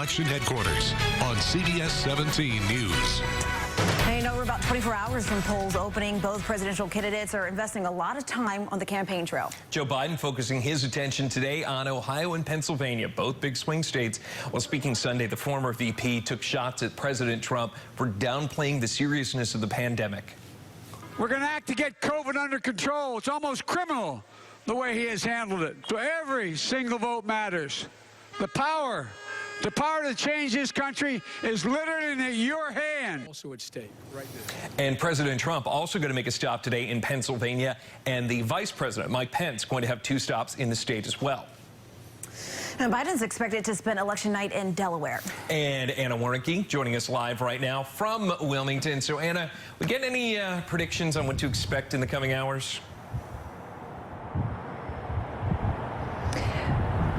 election headquarters on CBS 17 News. Now, you know, we're about 24 hours from polls opening. Both presidential candidates are investing a lot of time on the campaign trail. Joe Biden focusing his attention today on Ohio and Pennsylvania, both big swing states. While speaking Sunday, the former VP took shots at President Trump for downplaying the seriousness of the pandemic. We're going to act to get COVID under control. It's almost criminal the way he has handled it. So every single vote matters. The power to change this country is literally in your hand. Also at stake right there. And President Trump also going to make a stop today in Pennsylvania, and the Vice President, Mike Pence, going to have 2 stops in the state as well. And Biden's expected to spend election night in Delaware. And Anna Warnicki joining us live right now from Wilmington. So, Anna, we get any predictions on what to expect in the coming hours?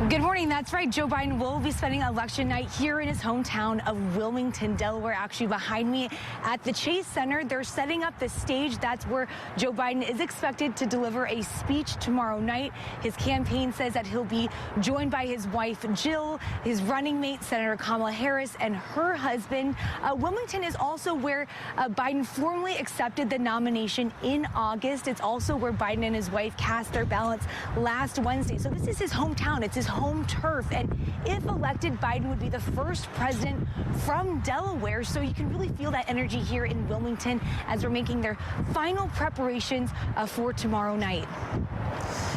Good morning. That's right. Joe Biden will be spending election night here in his hometown of Wilmington, Delaware. Actually, behind me at the Chase Center, they're setting up the stage. That's where Joe Biden is expected to deliver a speech tomorrow night. His campaign says that he'll be joined by his wife, Jill, his running mate, Senator Kamala Harris, and her husband. Wilmington is also where Biden formally accepted the nomination in August. It's also where Biden and his wife cast their ballots last Wednesday. So this is his hometown. It's his home turf, and if elected, Biden would be the first president from Delaware. So you can really feel that energy here in Wilmington as we're making their final preparations for tomorrow night.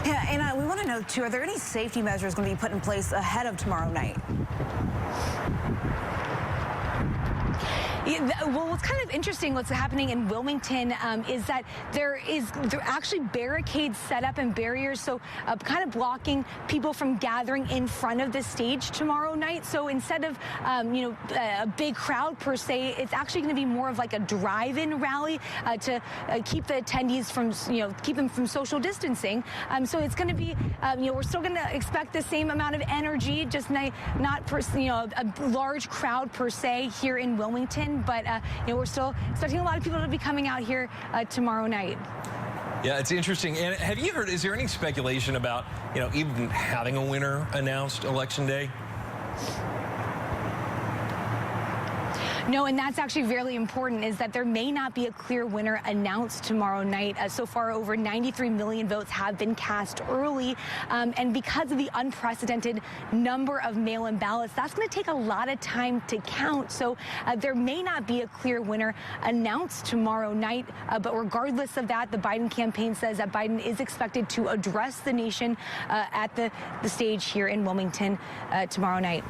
Yeah, and we want to know too, are there any safety measures going to be put in place ahead of tomorrow night? Well, what's kind of interesting, what's happening in Wilmington is that there are actually barricades set up and barriers, so kind of blocking people from gathering in front of the stage tomorrow night. So instead of a big crowd per se, it's actually going to be more of like a drive-in rally to keep the attendees from keep them from social distancing. So it's going to be we're still going to expect the same amount of energy, just not a large crowd per se here in Wilmington. But we're still expecting a lot of people to be coming out here tomorrow night. Yeah, it's interesting. And have you heard, is there any speculation about, even having a winner announced election day? No, and that's actually really important, is that there may not be a clear winner announced tomorrow night. So far, over 93 million votes have been cast early. And because of the unprecedented number of mail-in ballots, that's going to take a lot of time to count. So there may not be a clear winner announced tomorrow night. But regardless of that, the Biden campaign says that Biden is expected to address the nation at the stage here in Wilmington tomorrow night.